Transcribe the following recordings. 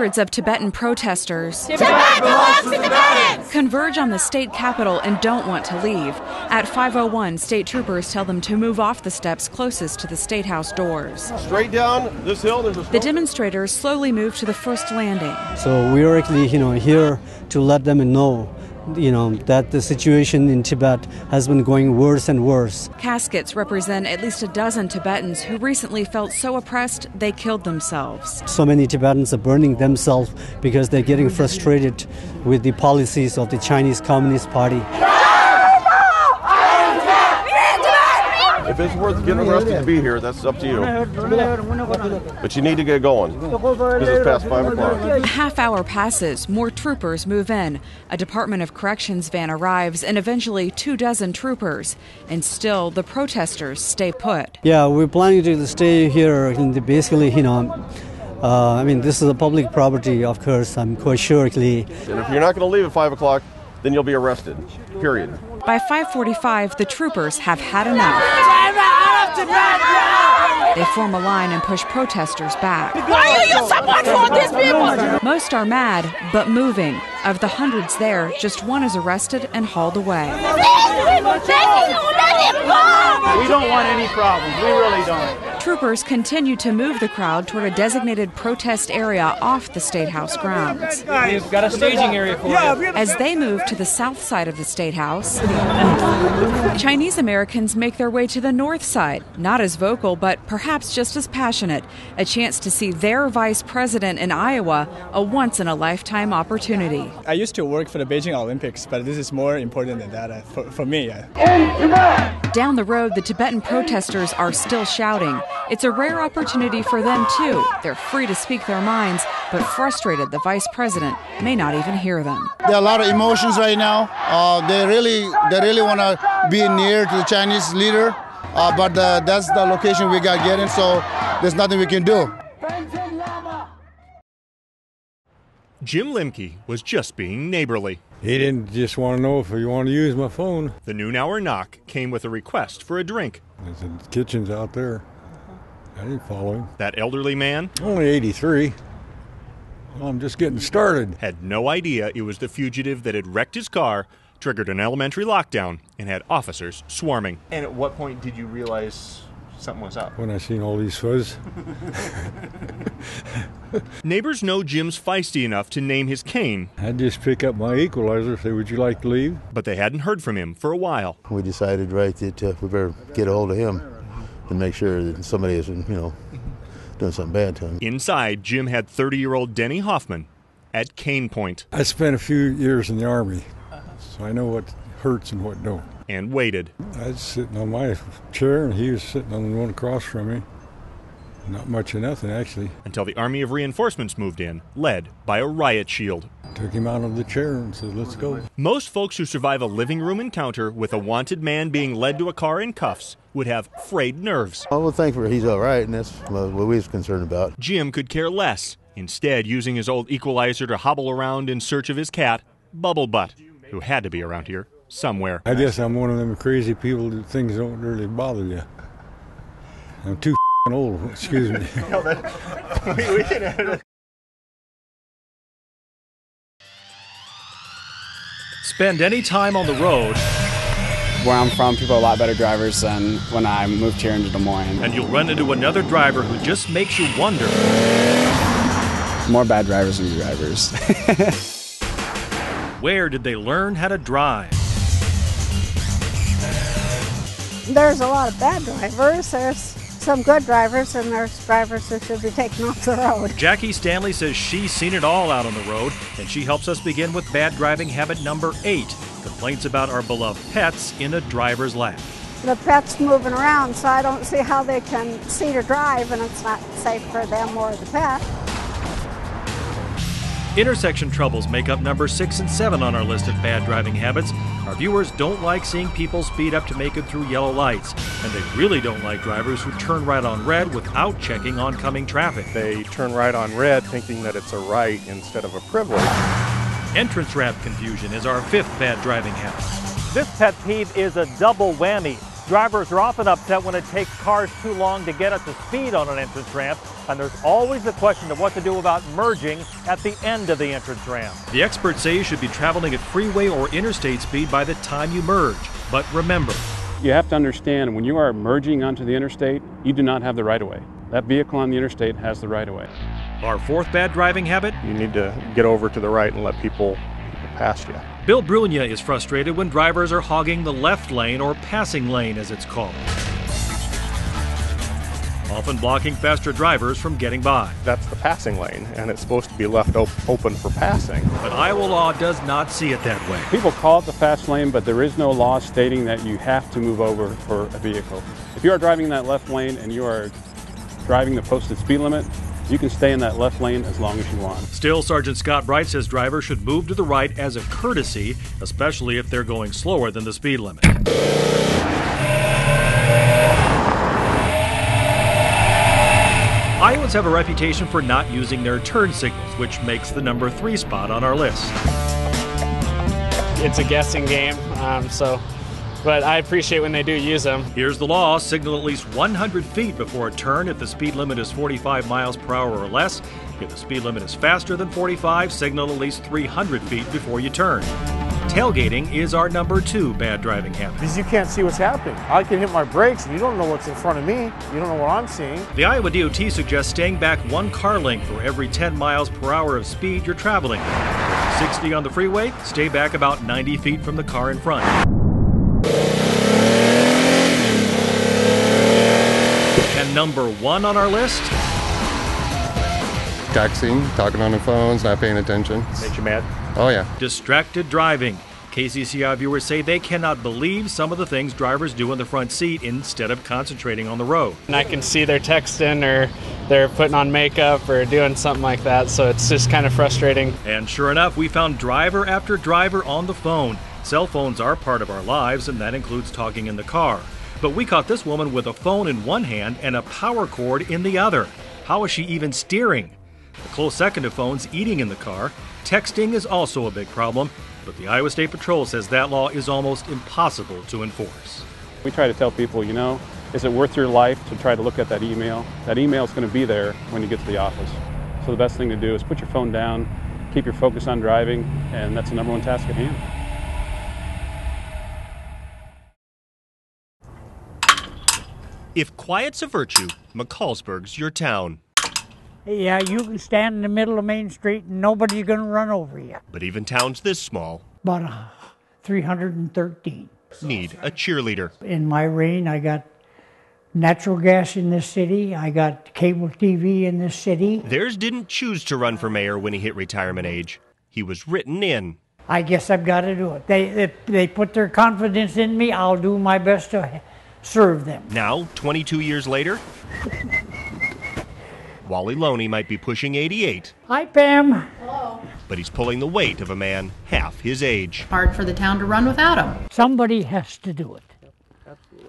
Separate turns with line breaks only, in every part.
Hundreds of Tibetan protesters
Tibet belongs to Tibetans!
Converge on the state capitol and don't want to leave. At 5:01, state troopers tell them to move off the steps closest to the State House doors.
Straight down this hill, there's a...
The demonstrators slowly move to the first landing.
So we are actually, here to let them know, that the situation in Tibet has been going worse and worse.
Caskets represent at least a dozen Tibetans who recently felt so oppressed they killed themselves.
So many Tibetans are burning themselves because they're getting frustrated with the policies of the Chinese Communist Party.
If it's worth getting arrested to be here, that's up to you. But you need to get going, because it's past 5 o'clock.
A half hour passes, more troopers move in. A Department of Corrections van arrives, and eventually 24 troopers. And still, the protesters stay put.
Yeah, we're planning to stay here, basically, this is a public property, of course, I'm quite sure. And
if you're not going to leave at 5 o'clock, then you'll be arrested, period.
By 5:45, the troopers have had enough. They form a line and push protesters back.
Why do you support for these people?
Most are mad, but moving. Of the hundreds there, just one is arrested and hauled away.
We don't want any problems. We really don't.
Troopers continue to move the crowd toward a designated protest area off the State House grounds.
We've got a staging area for you.
As they move to the south side of the State House, Chinese Americans make their way to the north side, not as vocal, but perhaps just as passionate. A chance to see their vice president in Iowa, a once-in-a-lifetime opportunity.
I used to work for the Beijing Olympics, but this is more important than that for me.
Down the road, the Tibetan protesters are still shouting. It's a rare opportunity for them, too. They're free to speak their minds, but frustrated the vice president may not even hear them.
There are a lot of emotions right now. They really want to be near to the Chinese leader, but that's the location we got getting, so there's nothing we can do.
Jim Lemke was just being neighborly.
He didn't just want to know if you want to use my phone.
The noon-hour knock came with a request for a drink.
The kitchen's out there. I didn't follow him.
That elderly man,
only 83. Well, I'm just getting started.
Had no idea it was the fugitive that had wrecked his car, triggered an elementary lockdown, and had officers swarming.
And at what point did you realize something was up?
When I seen all these fuzz.
Neighbors know Jim's feisty enough to name his cane.
I'd just pick up my equalizer, say, would you like to leave?
But they hadn't heard from him for a while.
We decided, that we better get a hold of him and make sure that somebody isn't, doing something bad to him.
Inside, Jim had 30-year-old Denny Hoffman at cane point.
I spent a few years in the Army, so I know what hurts and what don't.
And waited.
I was sitting on my chair, and he was sitting on the one across from me. Not much of nothing, actually.
Until the Army of Reinforcements moved in, led by a riot shield.
Took him out of the chair and said, let's go.
Most folks who survive a living room encounter with a wanted man being led to a car in cuffs would have frayed nerves.
Well, thankfully he's all right, and that's what we was concerned about.
Jim could care less, instead using his old equalizer to hobble around in search of his cat, Bubble Butt, who had to be around here somewhere.
I guess I'm one of them crazy people that things don't really bother you. I'm too old, excuse me.
We can edit it.
Spend any time on the road.
Where I'm from, people are a lot better drivers than when I moved here into Des Moines.
And you'll run into another driver who just makes you wonder.
More bad drivers than good drivers.
Where did they learn how to drive?
There's a lot of bad drivers. There's some good drivers, and there's drivers who should be taken off the road.
Jackie Stanley says she's seen it all out on the road, and she helps us begin with bad driving habit number 8, complaints about our beloved pets in a driver's lap.
The pet's moving around, so I don't see how they can see to drive, and it's not safe for them or the pet.
Intersection troubles make up number 6 and 7 on our list of bad driving habits. Our viewers don't like seeing people speed up to make it through yellow lights, and they really don't like drivers who turn right on red without checking oncoming traffic.
They turn right on red thinking that it's a right instead of a privilege.
Entrance ramp confusion is our 5th bad driving habit.
This pet peeve is a double whammy.
Drivers are often upset when it takes cars too long to get up to speed on an entrance ramp, and there's always the question of what to do about merging at the end of the entrance ramp. The experts say you should be traveling at freeway or interstate speed by the time you merge. But remember,
you have to understand when you are merging onto the interstate, you do not have the right-of-way. That vehicle on the interstate has the right-of-way.
Our fourth bad driving habit?
You need to get over to the right and let people pass you.
Bill Brunia is frustrated when drivers are hogging the left lane, or passing lane as it's called, often blocking faster drivers from getting by.
That's the passing lane, and it's supposed to be left open for passing.
But Iowa law does not see it that way.
People call it the fast lane, but there is no law stating that you have to move over for a vehicle. If you are driving in that left lane and you are driving the posted speed limit, you can stay in that left lane as long as you want.
Still, Sergeant Scott Bright says drivers should move to the right as a courtesy, especially if they're going slower than the speed limit. Iowans have a reputation for not using their turn signals, which makes the number 3 spot on our list.
It's a guessing game, but I appreciate when they do use them.
Here's the law. Signal at least 100 feet before a turn if the speed limit is 45 miles per hour or less. If the speed limit is faster than 45, signal at least 300 feet before you turn. Tailgating is our number 2 bad driving habit.
Because you can't see what's happening. I can hit my brakes and you don't know what's in front of me. You don't know what I'm seeing.
The Iowa DOT suggests staying back 1 car length for every 10 miles per hour of speed you're traveling. 60 on the freeway, stay back about 90 feet from the car in front. And number 1 on our list?
Texting, talking on the phones, not paying attention.
Makes you mad?
Oh, yeah.
Distracted driving. KCCI viewers say they cannot believe some of the things drivers do in the front seat instead of concentrating on the road.
And I can see they're texting or they're putting on makeup or doing something like that, so it's just kind of frustrating.
And sure enough, we found driver after driver on the phone. Cell phones are part of our lives, and that includes talking in the car. But we caught this woman with a phone in one hand and a power cord in the other. How is she even steering? A close second to phones eating in the car. Texting is also a big problem, but the Iowa State Patrol says that law is almost impossible to enforce.
We try to tell people, is it worth your life to try to look at that email? That email is going to be there when you get to the office. So the best thing to do is put your phone down, keep your focus on driving, and that's the number 1 task at hand.
If quiet's a virtue, McCallsburg's your town.
Yeah, you can stand in the middle of Main Street and nobody's going to run over you.
But even towns this small
About 313.
need a cheerleader.
In my reign, I got natural gas in this city. I got cable TV in this city.
Theirs didn't choose to run for mayor when he hit retirement age. He was written in.
I guess I've got to do it. They put their confidence in me. I'll do my best to serve them.
Now, 22 years later, Wally Loney might be pushing 88.
Hi, Pam.
Hello.
But he's pulling the weight of a man half his age.
Hard for the town to run without him.
Somebody has to do it.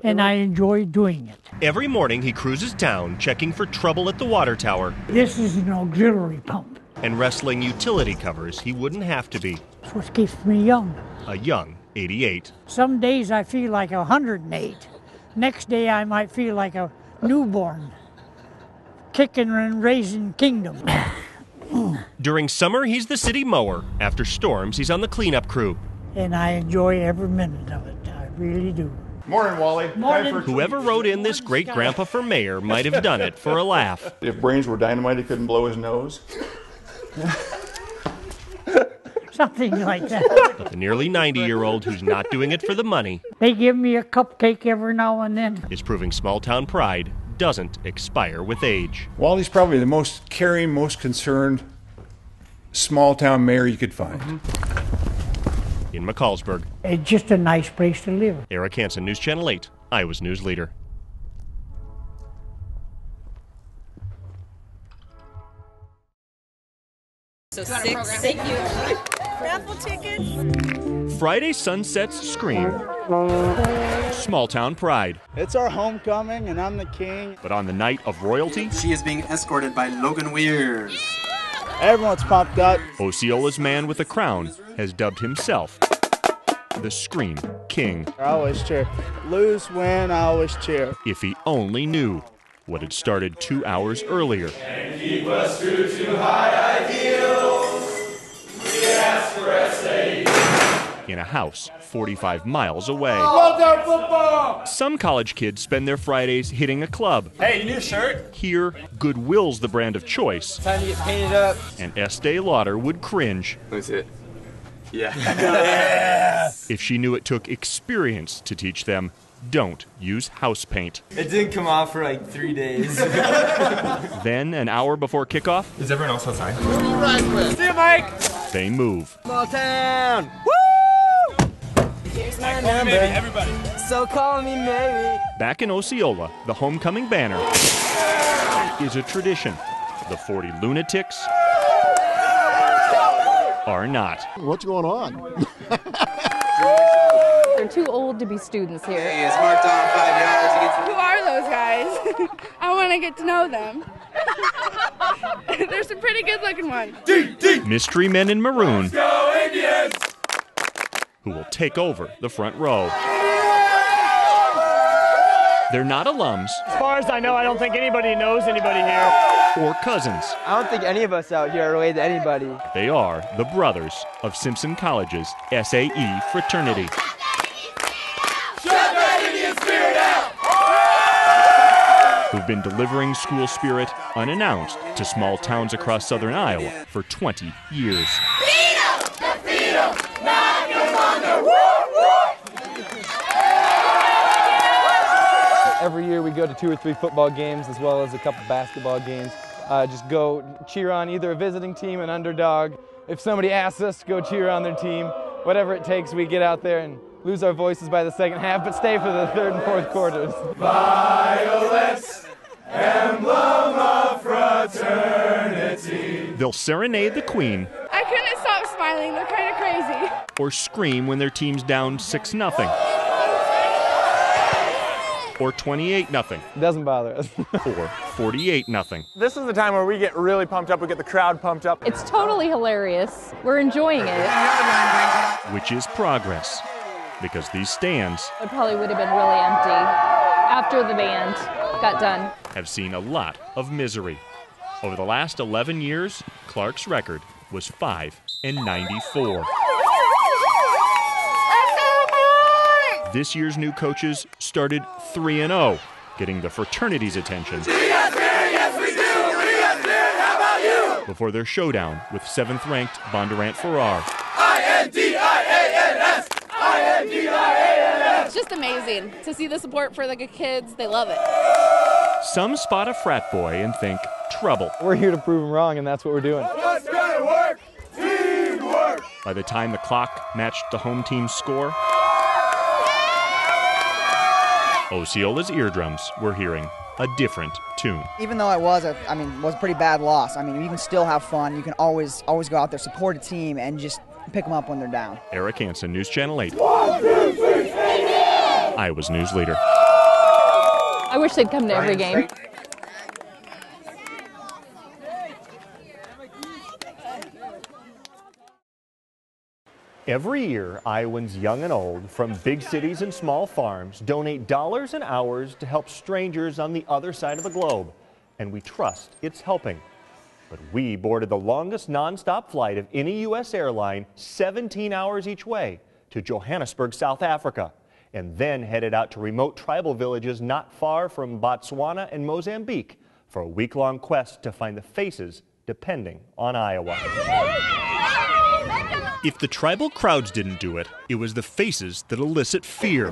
And I enjoy doing it.
Every morning he cruises town checking for trouble at the water tower.
This is an auxiliary pump.
And wrestling utility covers he wouldn't have to be.
That's what keeps me young.
A young 88.
Some days I feel like 108. Next day I might feel like a newborn. Kicking and raising kingdom.
During summer, he's the city mower. After storms, he's on the cleanup crew.
And I enjoy every minute of it. I really do.
Morning, Wally.
Morning.
Whoever wrote in this great-grandpa for mayor might have done it for a laugh.
If brains were dynamite, he couldn't blow his nose.
Something like that.
But the nearly 90-year-old who's not doing it for the money.
They give me a cupcake every now and then.
Is proving small-town pride doesn't expire with age.
Wally's probably the most caring, most concerned small-town mayor you could find.
In McCallsburg.
It's just a nice place to live.
Eric Hansen, News Channel 8, Iowa's news leader.
So 6, thank you. Raffle tickets.
Friday sunsets scream small-town pride.
It's our homecoming, and I'm the king.
But on the night of royalty,
she is being escorted by Logan Weirs.
Everyone's pumped up.
Osceola's man with the crown has dubbed himself the Scream King.
I always cheer. Lose, win, I always cheer.
If he only knew what had started 2 hours earlier.
And keep us true to high ideals. We ask for SAE.
In a house 45 miles away.
Love our football!
Some college kids spend their Fridays hitting a club.
Hey, new shirt?
Here, Goodwill's the brand of choice.
Time to get painted up.
And Estee Lauder would cringe.
Let me see it. Yeah.
Yes! If she knew it took experience to teach them, don't use house paint.
It didn't come off for like 3 days.
Then, an hour before kickoff,
Is everyone else outside?
See you, Mike!
they move.
Small town! Woo! Here's my number. Maybe, everybody. So call me maybe.
Back in Osceola, the homecoming banner is a tradition. The 40 lunatics are not.
What's going on?
They're too old to be students here.
Hey, it's marked on 5 yards.
Who are those guys? I want to get to know them. There's some pretty good-looking ones.
Mystery men in maroon
Go Indians!
who will take over the front row. They're not alums
As far as I know, I don't think anybody knows anybody here.
or cousins.
I don't think any of us out here are related to anybody.
They are the brothers of Simpson College's SAE fraternity.
Shut that Indian spirit out!
Who've been delivering school spirit unannounced to small towns across southern Iowa for 20 years.
Feed 'em! Defeat 'em! Knock 'em under! Woo!
Every year we go to 2 or 3 football games as well as a couple basketball games. Just go cheer on either a visiting team, an underdog. If somebody asks us to go cheer on their team, whatever it takes, we get out there and lose our voices by the second half, but stay for the third and fourth quarters.
Violets, emblem of fraternity.
They'll serenade the queen
I couldn't stop smiling. They're kind of crazy.
or scream when their team's down 6-0 or 28-0
Doesn't bother us.
or 48-0.
This is the time where we get really pumped up, we get the crowd pumped up.
It's totally hilarious. We're enjoying it.
Which is progress, because these stands
It probably would have been really empty after the band got done.
have seen a lot of misery. Over the last 11 years, Clark's record was 5-94. This year's new coaches started 3-0, getting the fraternity's attention
Yes, we do! We got spirit! How about you?
before their showdown with 7th-ranked Bondurant Farrar.
I-N-D-I-A-N-S! I-N-D-I-A-N-S!
It's just amazing to see the support for the kids. They love it.
Some spot a frat boy and think trouble.
We're here to prove them wrong, and that's what we're doing.
What's gonna work? Teamwork!
By the time the clock matched the home team's score, Osceola's eardrums were hearing a different tune.
Even though it was a pretty bad loss, you can still have fun. You can always go out there, support a team, and just pick them up when they're down.
Eric Hansen, News Channel 8.
1, 2, 3,
Iowa's news leader.
I wish they'd come to every game.
Every year, Iowans young and old from big cities and small farms donate dollars and hours to help strangers on the other side of the globe. And we trust it's helping. But we boarded the longest nonstop flight of any U.S. airline, 17 hours each way, to Johannesburg, South Africa, and then headed out to remote tribal villages not far from Botswana and Mozambique for a week-long quest to find the faces depending on Iowa. If the tribal crowds didn't do it, it was the faces that elicit fear.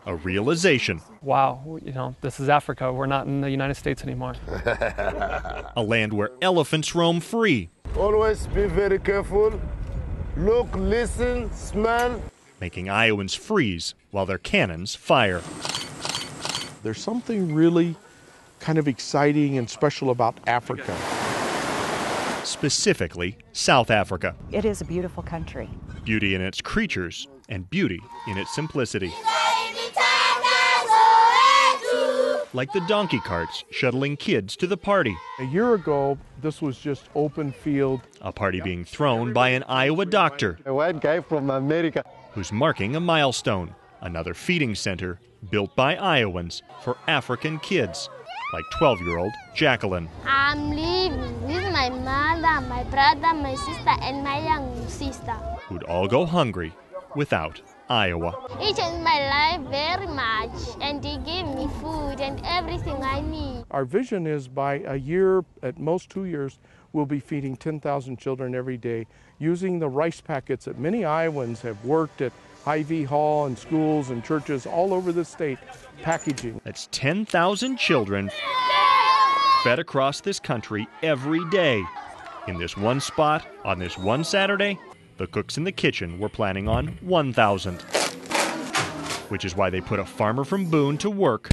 A realization.
Wow, this is Africa. We're not in the United States anymore.
A land where elephants roam free.
Always be very careful. Look, listen, smell.
Making Iowans freeze while their cannons fire.
There's something really kind of exciting and special about Africa.
Specifically, South Africa.
It is a beautiful country.
Beauty in its creatures and beauty in its simplicity. like the donkey carts shuttling kids to the party.
A year ago, this was just open field.
A party being thrown by an Iowa doctor.
A white guy from America.
Who's marking a milestone, another feeding center built by Iowans for African kids, like 12-year-old Jacqueline.
I'm living with my mother, my brother, my sister, and my young sister.
Who'd all go hungry without Iowa.
He changed my life very much, and he gave me food and everything I need.
Our vision is by a year, at most 2 years, we'll be feeding 10,000 children every day using the rice packets that many Iowans have worked at Hy-Vee Hall and schools and churches all over the state packaging.
That's 10,000 children fed across this country every day. In this one spot, on this one Saturday, the cooks in the kitchen were planning on 1,000. Which is why they put a farmer from Boone to work,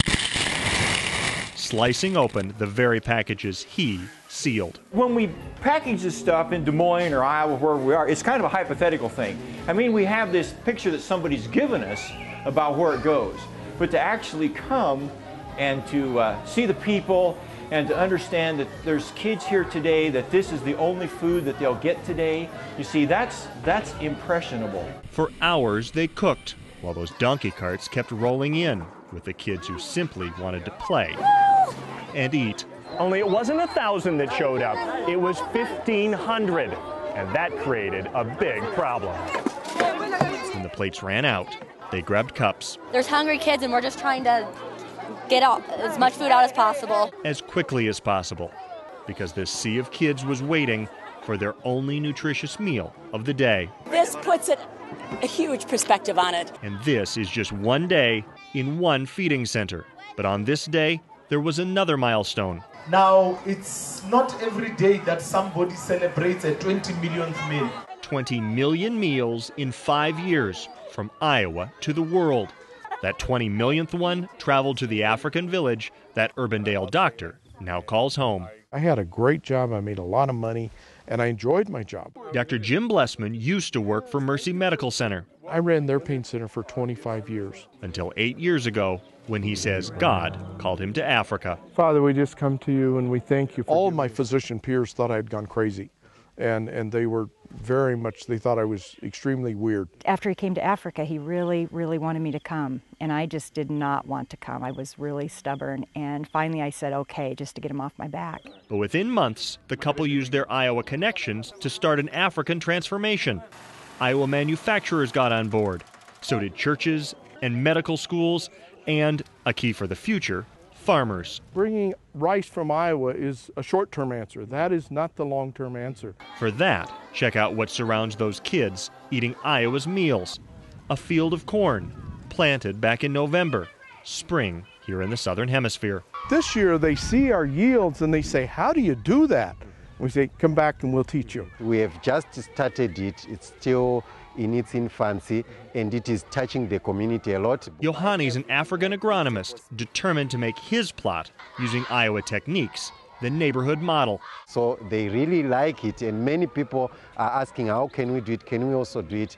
slicing open the very packages he sealed.
When we package this stuff in Des Moines or Iowa, wherever we are, it's kind of a hypothetical thing. I mean, we have this picture that somebody's given us about where it goes. But to actually come and to see the people and to understand that there's kids here today, that this is the only food that they'll get today, you see, that's impressionable.
For hours they cooked, while those donkey carts kept rolling in with the kids who simply wanted to play and eat. Only it wasn't 1,000 that showed up, it was 1,500, and that created a big problem. When the plates ran out, they grabbed cups.
There's hungry kids, and we're just trying to get out as much food out as possible.
As quickly as possible, because this sea of kids was waiting for their only nutritious meal of the day.
This puts a huge perspective on it.
And this is just one day in one feeding center. But on this day, there was another milestone.
Now, it's not every day that somebody celebrates a 20 millionth meal.
20 million meals in 5 years, from Iowa to the world. That 20 millionth one traveled to the African village that Urbandale doctor now calls home.
I had a great job, I made a lot of money, and I enjoyed my job.
Dr. Jim Blessman used to work for Mercy Medical Center.
I ran their pain center for 25 years.
Until 8 years ago, when he says God called him to Africa.
Father, we just come to you and we thank you. All my physician peers thought I had gone crazy, and they were very much, they thought I was extremely weird.
After he came to Africa, he really, really wanted me to come, and I just did not want to come. I was really stubborn, and finally I said okay, just to get him off my back.
But within months, the couple used their Iowa connections to start an African transformation. Iowa manufacturers got on board. So did churches and medical schools, and, a key for the future, farmers.
Bringing rice from Iowa is a short-term answer. That is not the long-term answer.
For that, check out what surrounds those kids eating Iowa's meals. A field of corn, planted back in November. Spring here in the Southern Hemisphere.
This year they see our yields and they say, how do you do that? We say, come back and we'll teach you.
We have just started it. It's still in its infancy, and it is touching the community a lot.
Yohani's an African agronomist determined to make his plot using Iowa techniques, the neighborhood model.
So they really like it, and many people are asking, how can we do it? Can we also do it?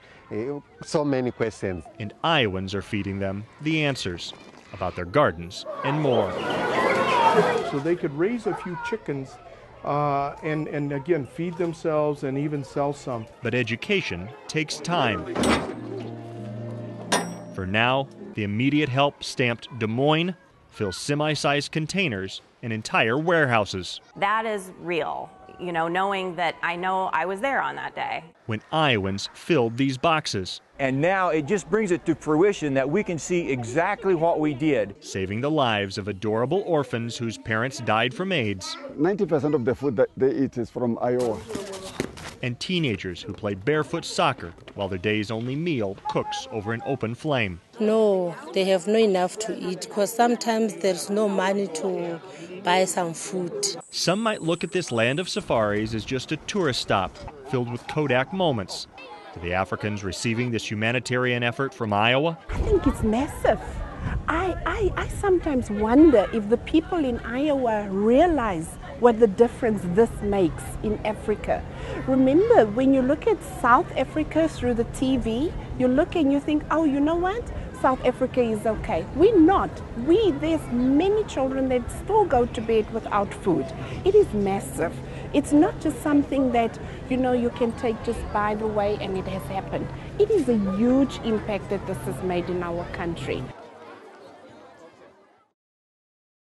So many questions.
And Iowans are feeding them the answers about their gardens and more.
So they could raise a few chickens and again, feed themselves and even sell some.
But education takes time. For now, the immediate help stamped Des Moines fills semi-sized containers and entire warehouses.
That is real, you know, knowing that I know I was there on that day.
When Iowans filled these boxes.
And now it just brings it to fruition that we can see exactly what we did.
Saving the lives of adorable orphans whose parents died from AIDS.
90% of the food that they eat is from Iowa.
And teenagers who play barefoot soccer while their day's only meal cooks over an open flame.
No, they have not enough to eat because sometimes there's no money to buy some food.
Some might look at this land of safaris as just a tourist stop filled with Kodak moments. To the Africans receiving this humanitarian effort from Iowa?
I think it's massive. I sometimes wonder if the people in Iowa realize what the difference this makes in Africa. Remember, when you look at South Africa through the TV, you look and you think, oh, you know what? South Africa is okay. We're not. There's many children that still go to bed without food. It is massive. It's not just something that, you can take just by the way and it has happened. It is a huge impact that this has made in our country.